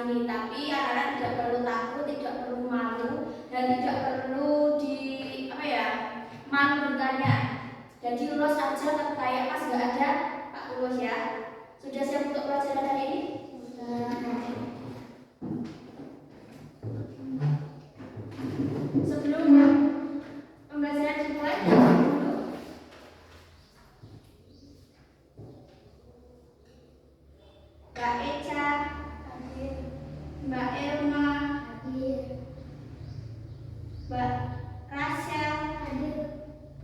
ini. Tapi anak-anak tidak perlu takut, tidak perlu malu, dan tidak perlu malu bertanya. Jadi lulus aja kayak pas nggak ada Pak Tulus ya. Sudah siap untuk pelajaran hari ini? Sebelum pembelajaran dimulai, Mbak Eca hadir, Mbak Elma hadir, Mbak Rasya hadir,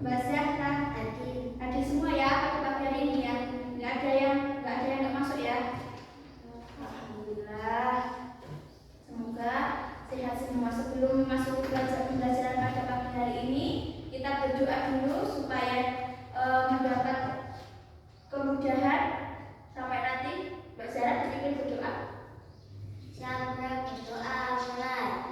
Mbak Zahra hadir. Hadir semua ya pada pagi hari ini ya. Nggak ada yang nggak masuk ya. Alhamdulillah. Semoga sehat semua. Sebelum masuk pembelajaran pada pagi hari ini, kita berdoa dulu supaya mendapat kemudahan. Sampai nanti Mbak Zahra dipimpin berdoa. Siapa berdoa mulai?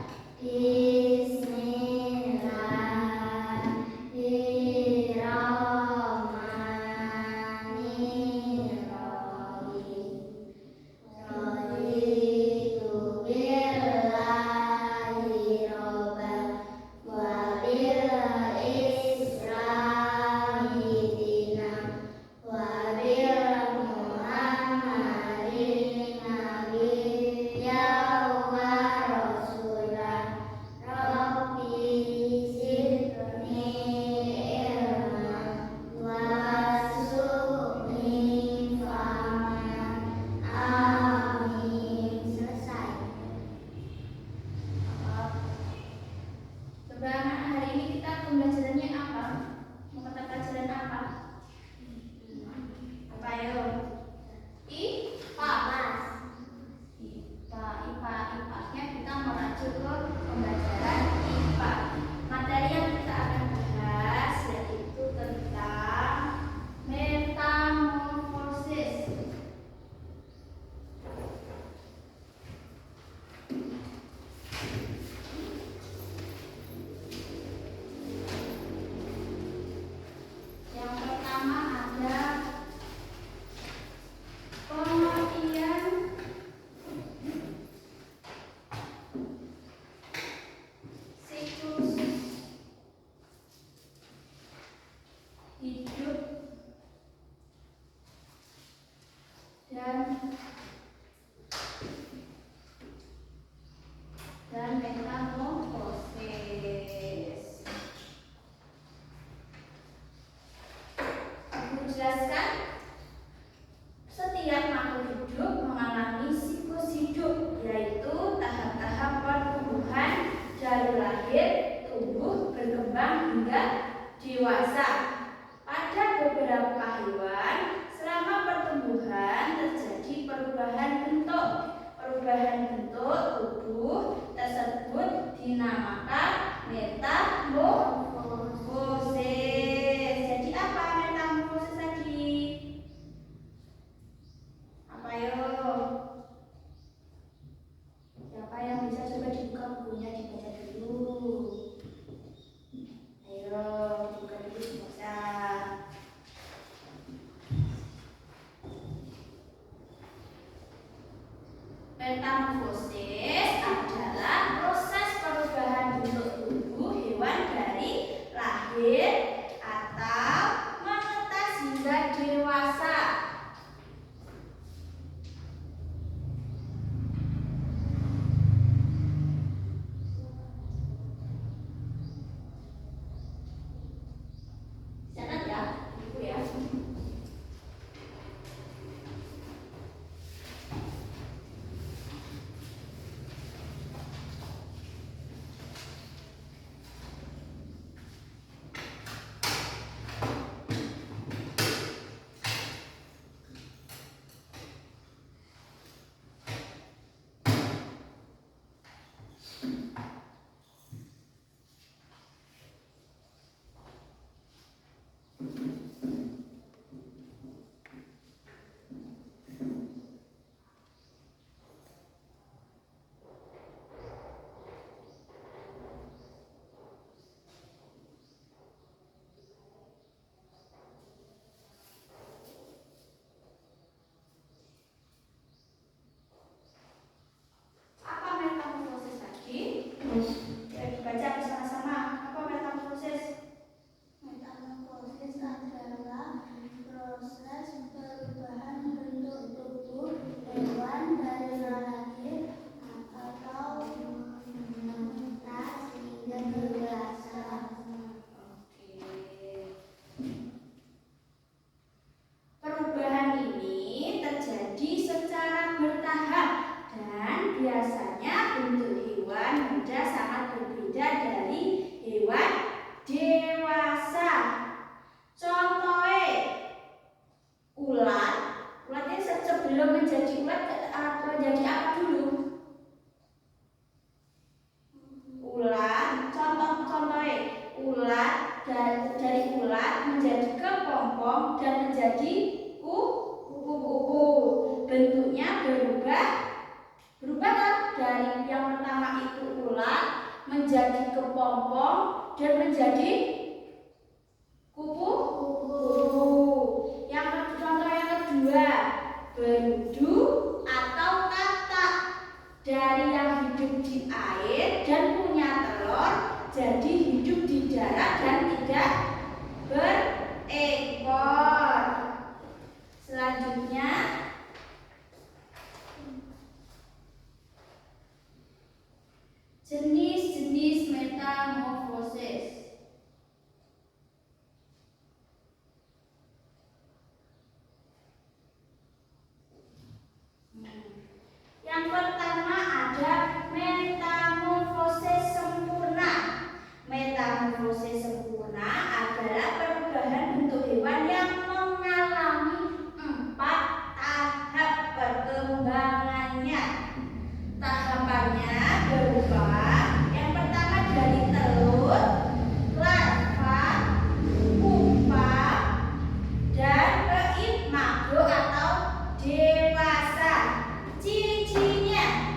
Dan metamorfosis. Aku jelaskan, setiap makhluk hidup mengalami siklus hidup, yaitu tahap-tahap pertumbuhan dari lahir, tumbuh, berkembang hingga dewasa. Pada beberapa hewan, selama pertumbuhan terjadi perubahan bentuk. Perubahan bentuk tubuh tersebut dinamakan metamorfosis. Jadi apa metamorfosis tadi? Apa yo? Siapa yang bisa coba dibuka bukunya, dibaca dulu. Ayo, buka dulu bisa. Metamorfosis adalah proses perubahan bentuk tubuh hewan dari lahir atau menetas hingga dewasa. Catat ya, buku ya. ulat menjadi apa dulu? Ulat, contohnya ulat dari ulat menjadi kepompong dan menjadi kupu-kupu. Bentuknya berubah kan? Dari yang pertama itu ulat menjadi kepompong dan menjadi kupu-kupu. Yang contoh yang kedua, berudu atau katak. Dari yang hidup di air dan punya telur jadi hidup di darat dan tidak berekor. Selanjutnya jenis-jenis metamorfosis. Yang pertama ada metamorfosis sempurna. Metamorfosis sempurna adalah perubahan bentuk hewan yang mengalami 4 tahap perkembangannya. Tahapannya berupa yang pertama dari telur, larva, pupa, dan ke imago atau dewasa. Ciri-cirinya,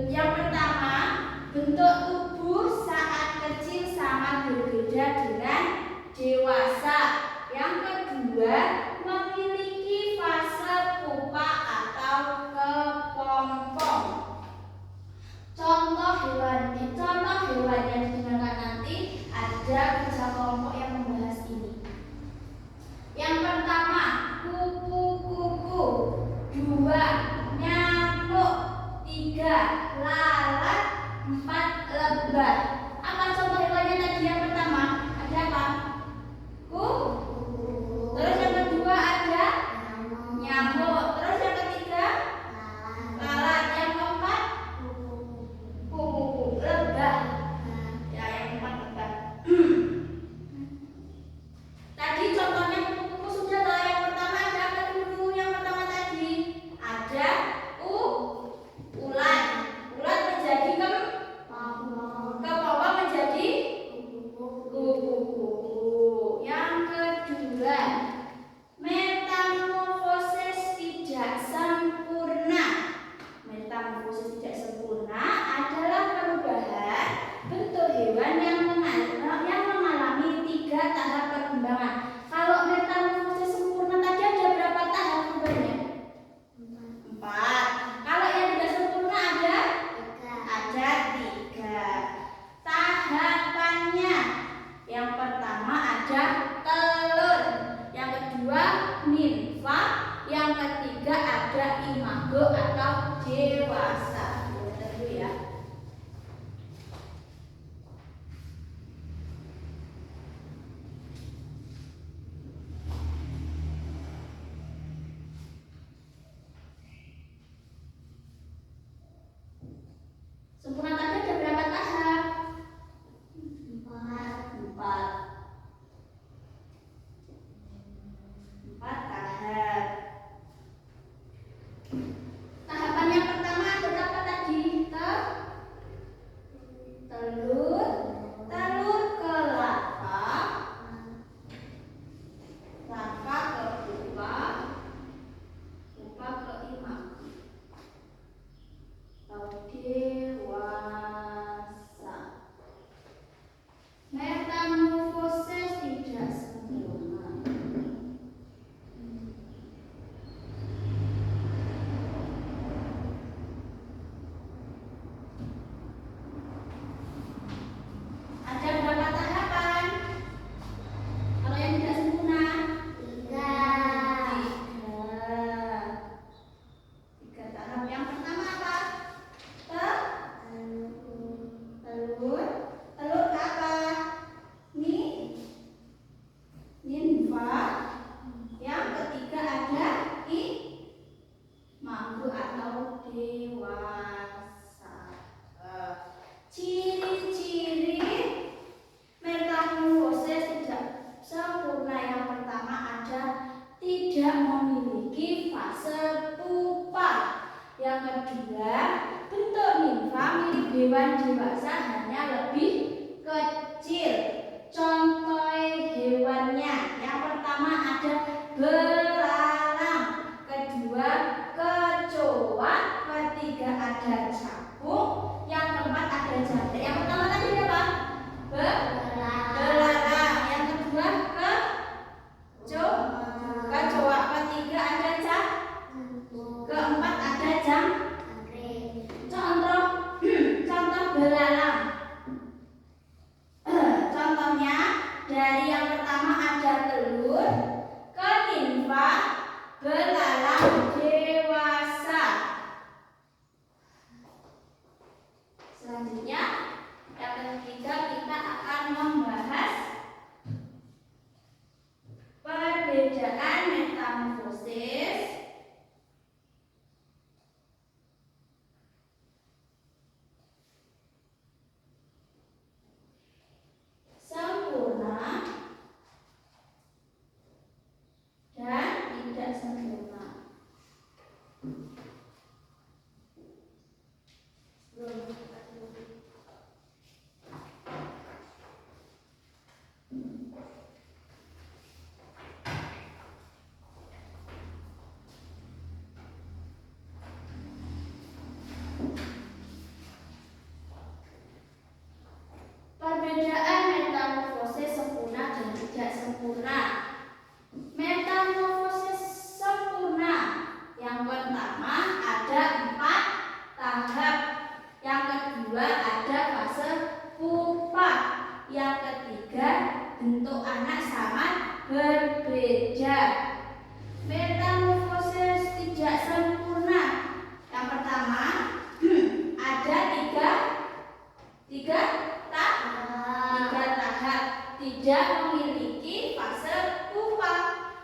yang pertama bentuk tubuh saat kecil sangat berbeda dengan dewasa. Yang kedua memiliki fase pupa atau kepompong. Contoh hewan yang digunakan nanti ada kerja kelompok yang membahas ini. Yang pertama kupu-kupu, 2 nyamuk, 3 lalat, 4 lebah. Apa contoh hewannya tadi? Yang pertama ada apa? Terus yang kedua ada nyamuk. Terus yang ketiga lalat. Yang keempat kupu-kupu. Lebah. Ya, yang keempat lebah. Tadi contohnya kupu-kupu sudah lah. Yang pertama ada apa dulu? Yang pertama tadi ada ulat. Ulat menjadi kepompong menjadi kupu-kupu. Yang kedua metamorfosis tidak sempurna. Metamorfosis tidak sempurna adalah perubahan bentuk hewan yang mengalami 3 tahap perkembangan. Kalau metamorfosis sempurna tadi ada berapa tahap perubahannya? 4. Kalau yang tidak sempurna ada 3 tahapannya. Yang pertama ada telur, yang kedua nimfa, yang ketiga ada imago atau dewasa. Dulu ya. Sempurna tadi ada berapa tahap? 4 tahap. Tahapan yang pertama ada apa tadi? Telur ke larva, larva ke pupa, pupa ke imago atau dewasa. Metamorfosis tidak sempurna. Ada berapa tahapan? Kalau yang tidak sempurna? 3 tahap. Yang pertama apa? Telur ke apa? Nimfa. Yang ketiga ada imago atau dewasa. Ciri-ciri metamorfosis tidak sempurna. Yang pertama ada tidak memiliki fase pupa. kedua, bentuk nimfa mirip hewan dewasa hanya lebih kecil. Contoh hewannya, yang pertama ada belalang, kedua kecoa, ketiga ada capung, yang keempat ada jangkrik. Yang pertama tadi apa? Belalang. Yang kedua kecoa, ketiga ada capung, keempat ada jangkrik. Contoh belalang. Contohnya dari yang pertama ada telur, ke nimfa, belalang dewasa. Selanjutnya yang ketiga kita akan membahas perbedaan metamorfosis sempurna dan tidak sempurna. Perbedaan metamorfosis sempurna dan tidak sempurna. Metamorfosis sempurna yang pertama ada 4 tahap. Yang kedua ada fase pupa. Yang ketiga bentuk anak sangat berbeda. Metamorfosis tidak sempurna. Yang pertama ada tiga tahap. Tidak memiliki fase pupa.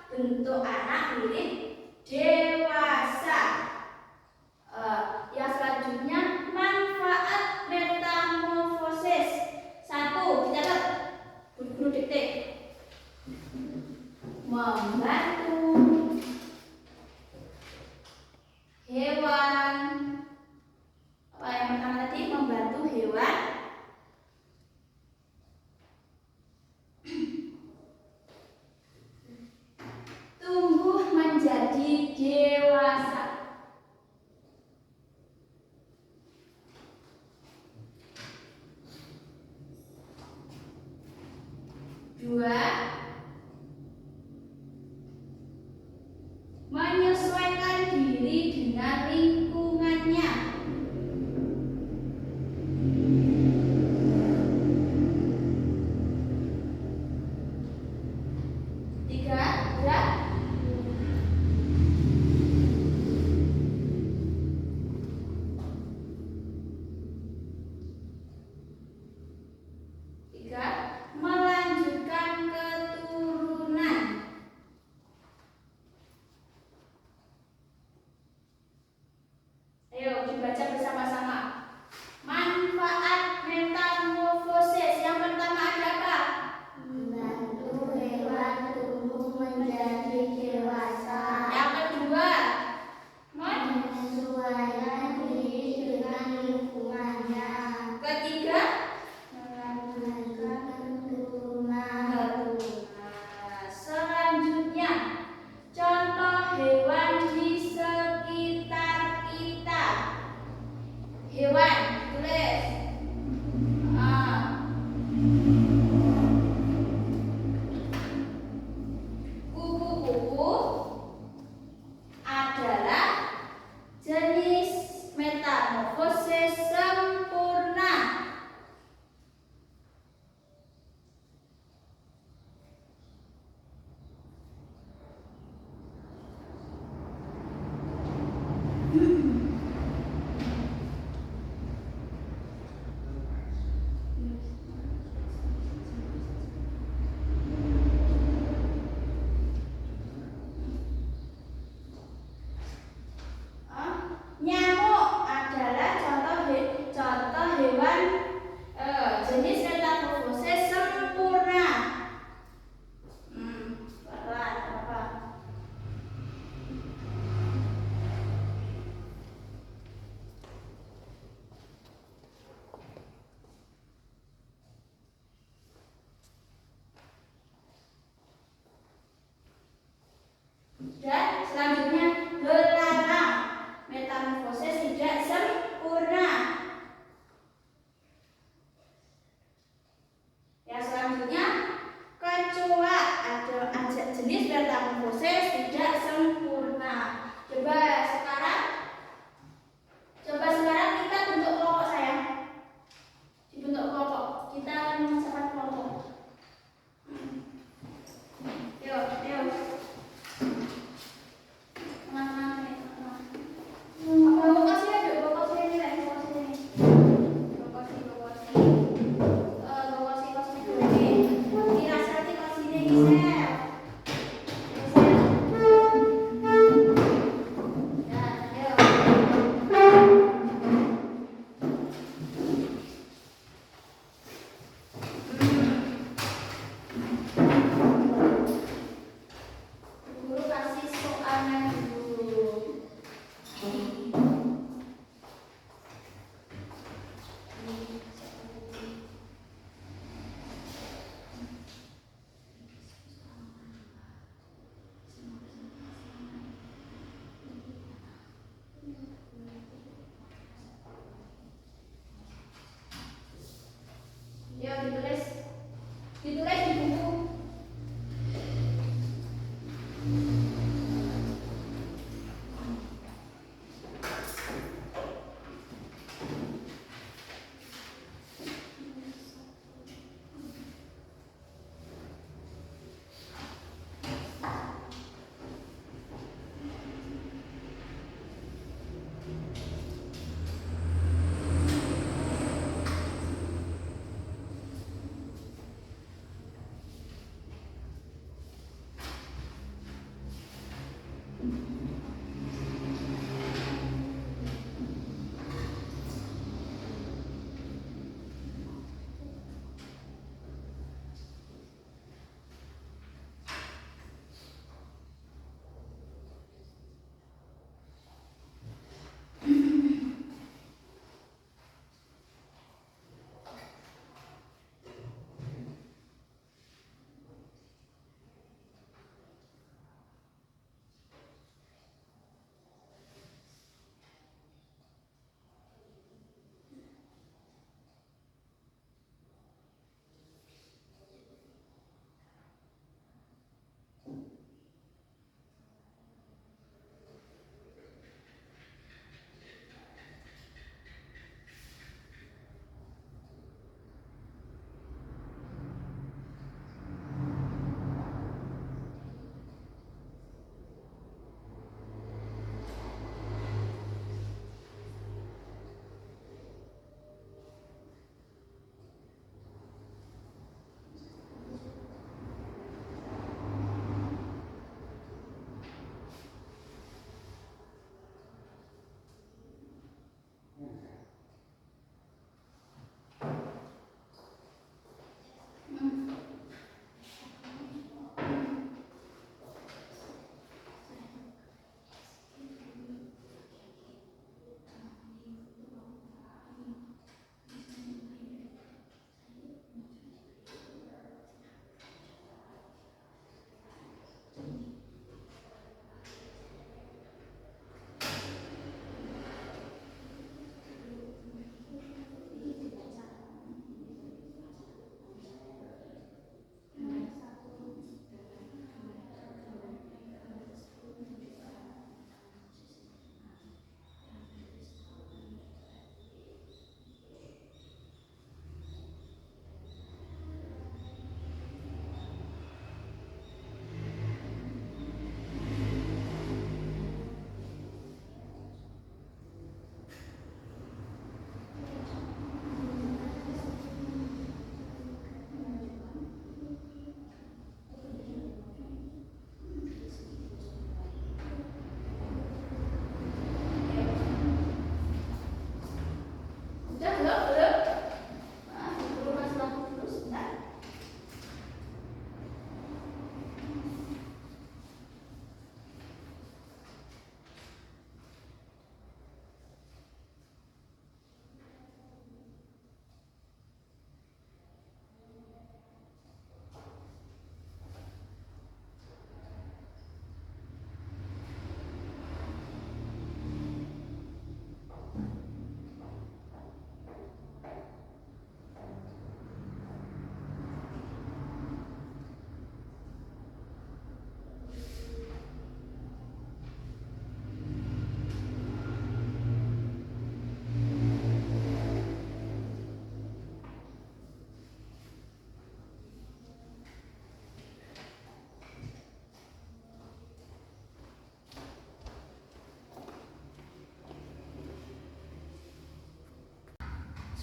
Bentuk anak mirip dewasa. Yang selanjutnya manfaat metamorfosis. 1, dicatat guru dikte. Membantu hewan. Apa yang pertama tadi? Membantu hewan tumbuh menjadi dewasa. Dua, menyesuaikan diri dengan lingkungannya. Tiga, melanjutkan keturunan. Ayo dibaca bersama-sama. Manfaat metamorfosis. Yang pertama ada apa? Membantu hewan tumbuh menjadi dewasa. Yang kedua, Menyesuaikan diri dengan lingkungannya. ketiga, Melanjutkan keturunan. selanjutnya contoh hewan di sekitar kita. Hewan, tulis. Kupu-kupu adalah jenis metamorfosis sempurna.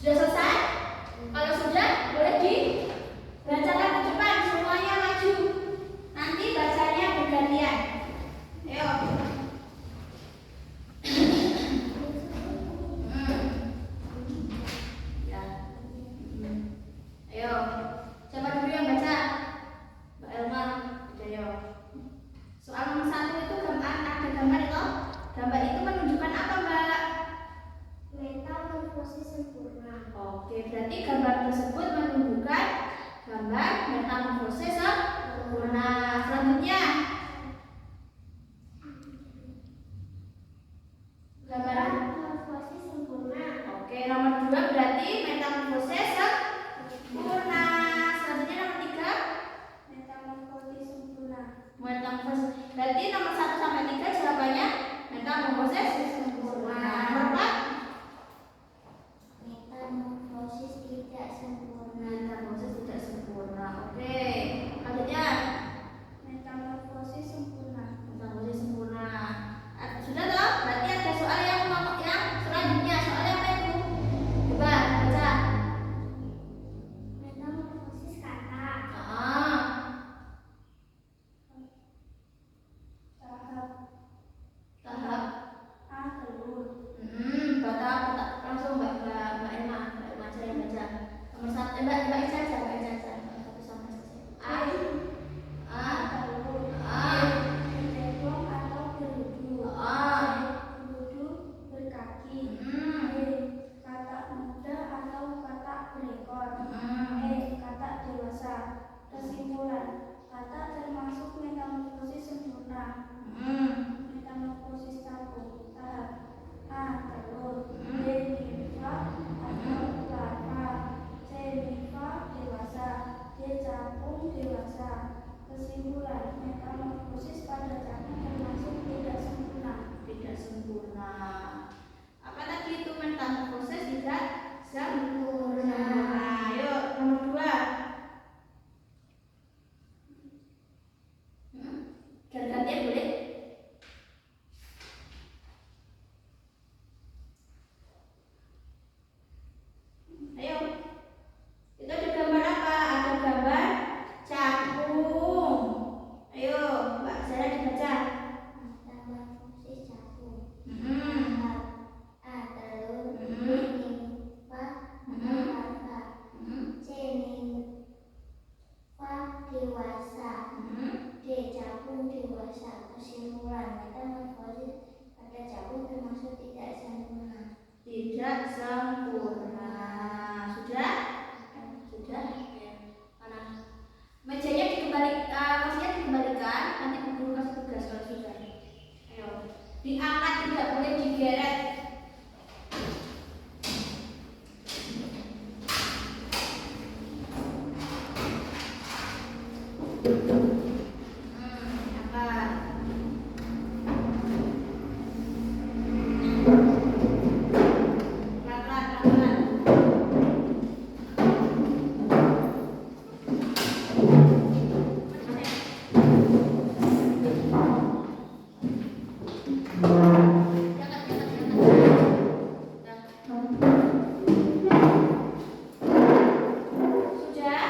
Sudah selesai? Kalau sudah, boleh dibacakan ke depan. Semuanya maju. Nanti bacanya bergantian. Ayo. Ya. Ayo. Siapa dulu yang baca? Mbak Elma. Ayo. Soal nomor 1 itu ada gambar itu. Gambar itu menunjukkan apa, Mbak? Metamorfosis sempurna. Oke, berarti gambar tersebut menunjukkan gambar metamorfosis sempurna. Selanjutnya, gambar Metamorfosis sempurna. oke, nomor 2 berarti metamorfosis sempurna. Selanjutnya nomor 3, Metamorfosis sempurna. metamorfosis. Berarti nomor 1 sampai 3 jawabannya metamorfosis sempurna. Nomor 4, Metamorfosis tidak sempurna. metamorfosis tidak sempurna. Oke, selanjutnya Metamorfosis sempurna. metamorfosis sempurna. Sudah toh? Berarti ada soal yang selanjutnya. Soalnya apa itu? Coba baca. Metamorfosis kata. Ah, Tahap tahap. telur. Baca langsung Mbak Emma aja yang baca. Nomor 1, Mbak Ica aja. Satu sama selesai. A, Telur. A, Bercebong atau berduduk. A. Duduk berkaki. Kata muda atau kata berekor. Kata dewasa. Kesimpulan, kata termasuk metamorfosis sempurna. Metamorfosis 1. Tahap A. Telur. B. Nimfa atau larva. C. Nimfa dewasa. D. Capung dewasa. Kesimpulan, metamorfosis pada capung termasuk tidak sempurna. Tidak sempurna. Apa tadi itu metamorfosis tidak sempurna? Ayo, nomor 2. Gantian boleh? Ayo. Itu ada gambar apa? Ada gambar capung. Ayo, Mbak Zara dibaca. Metamorfosis capung. Hmm. Tahap A. Telur. B. Nimfa atau larva. C. Nimfa dewasa. D. Capung dewasa. Kesimpulan, metamorfosis pada capung termasuk tidak sempurna. Tidak sempurna. Sudah? Sudah? Ya. Mana? Mejanya kursinya dikembalikan. Nanti guru kasih tugas kalau sudah. Ayo. Diangkat, tidak boleh digeret. Angkat. Pelan-pelan. Sudah?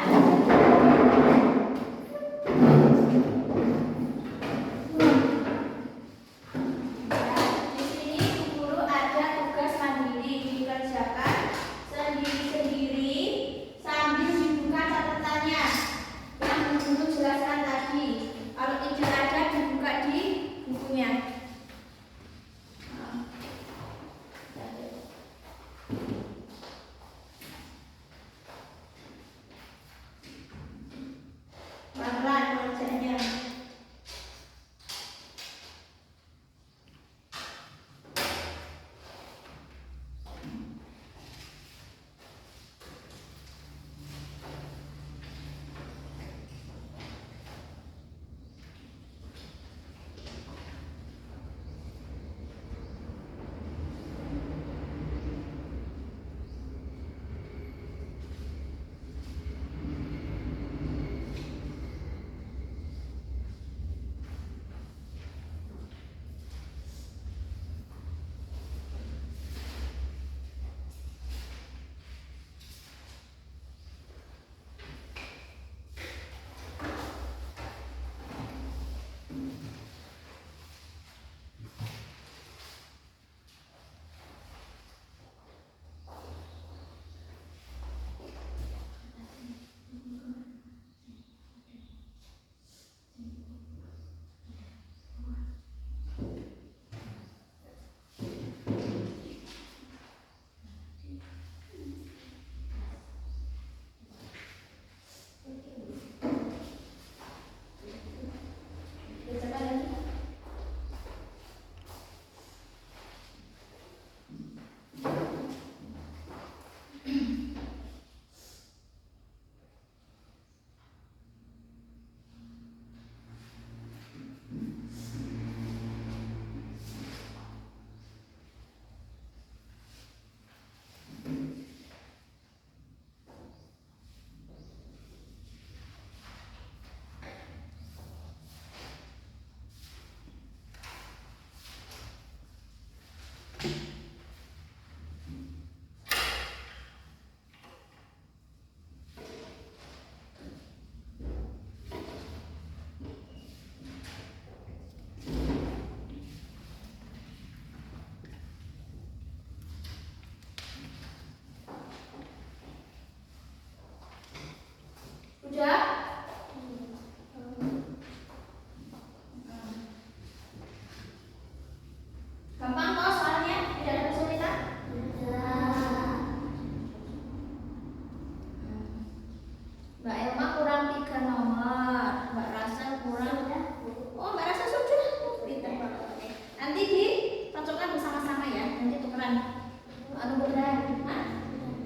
Anu beneran. Hah?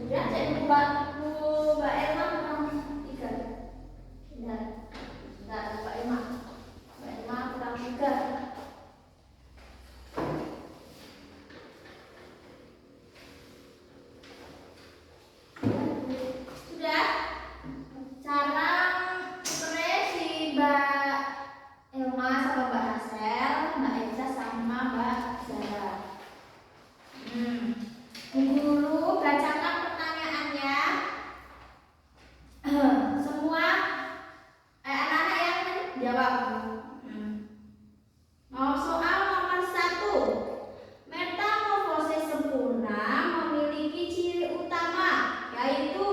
Sudah, saya Mbak Elma kurang 3. Bentar, Mbak Elma. Mbak Elma kurang 3. Sudah? Sekarang si Mbak Elma sama Mbak Hasel, Mbak Eza sama Mbak Zara. Guru bacakan pertanyaannya. Semua anak-anak yang menjawab. Soal nomor 1. Metamorfosis sempurna memiliki ciri utama, yaitu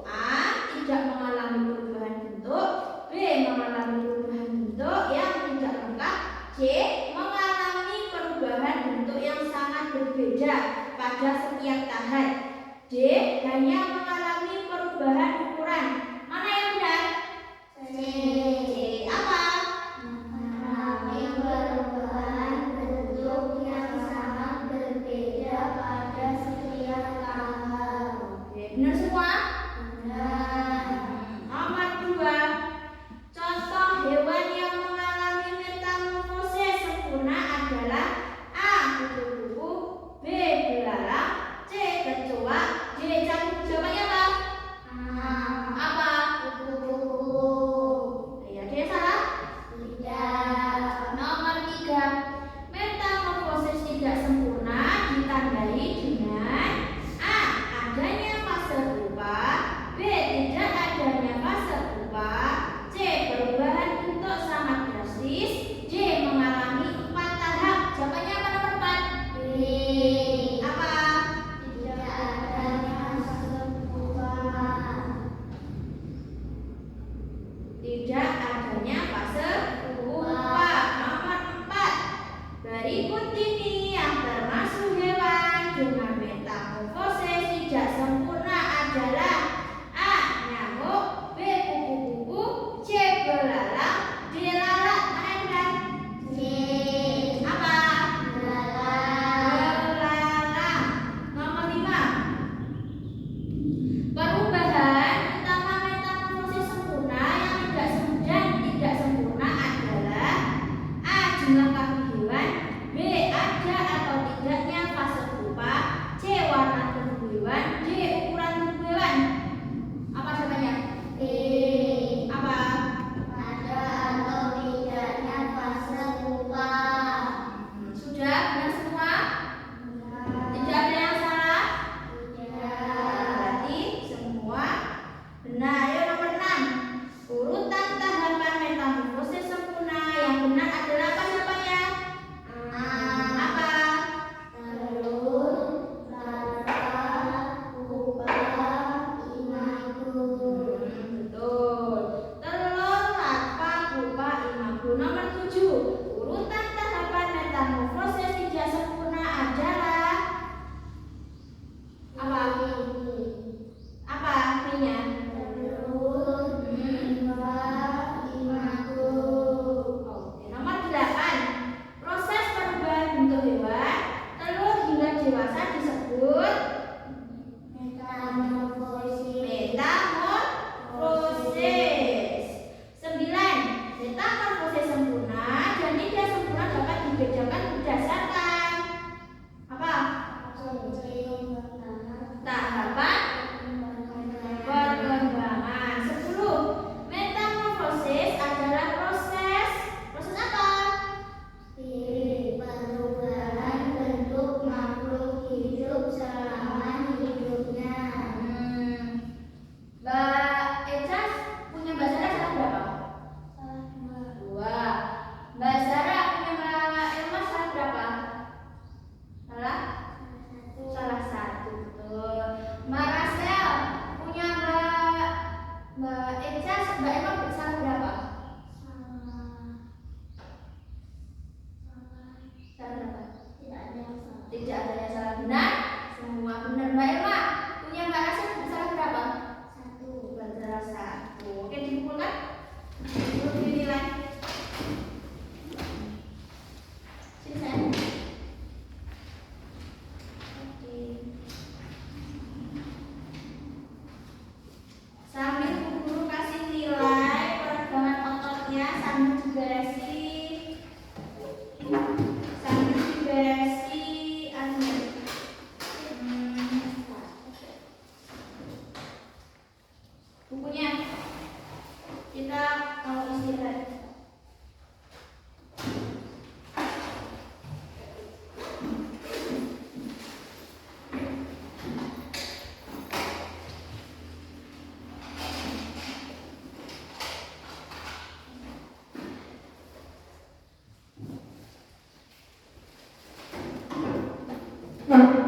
A. Tidak mengalami perubahan bentuk, B. Mengalami perubahan bentuk yang tidak lengkap, C. Mengalami perubahan bentuk yang sangat berbeda pada setiap tahap, D. Hanya mengalami perubahan ukuran. Mana yang benar? C. Apa? Mengalami perubahan bentuk yang sangat berbeda pada setiap tahap. Oke, benar semua? Benar. Nomor 2. Contoh hewan yang mengalami metamorfosis sempurna adalah A. Kupu-kupu, B. Belalang, C. Kecoa, D. Cacing. Jawabannya apa? Apa? Kupu-kupu. Ya, ada yang salah? Tidak. Nomor 3. Metamorfosis tidak sempurna ditandai dengan A. Adanya fase pupa, B. Tidak adanya fase pupa, C. Perubahan bentuk sangat drastis, D. Mengalami 4 tahap. Jawabannya apa nomor 4? B. Apa? Tidak adanya fase pupa. Tidak adanya fase pupa. Nomor 4. Berikut ini yang termasuk hewan dengan metamorfosis tidak sempurna adalah A. Nyamuk, B. Kupu-kupu, C. Belalang, D. Lalat. Mana yang benar? C. Apa? Belalang. Belalang. Nomor 5. Perubahan utama metamorfosis sempurna yang tidak sempurna adalah A. Jumlah kaki hewan, B. Ada atau tidaknya fase pupa, C. Warna tubuh hewan, D. Ukuran tubuh hewan. Apa jawabannya? B. Apa? Ada atau tidaknya fase pupa. Sudah benar semua? Tidak ada yang salah? Berarti semua benar. Ayo nomor 6. Urutan tahapan metamorfosis sempurna yang benar adalah apa jawabannya? Apa? Telur, larva, pupa, imago. Betul. Telur, larva, pupa, imago. Nomor 7. Urutan tahapan metamorfosis tidak sempurna adalah apa? Apa artinya? Telur, larva, imago. Oke, nomor 8. Proses perubahan bentuk hewan telur hingga dewasa disebut Metamorfosis. metamorfosis. 9. Metamorfosis sempurna dan tidak sempurna dapat dibedakan berdasarkan apa? Tahapan perkembangan. 10. Metamorfosis adalah proses apa? Perubahan bentuk makhluk hidup selama hidupnya. Mbak Eca punya Mbak Zara salah berapa? 2. Mbak Zara punya Mbak Elma salah berapa? Salah? Salah 1, betul. Amin.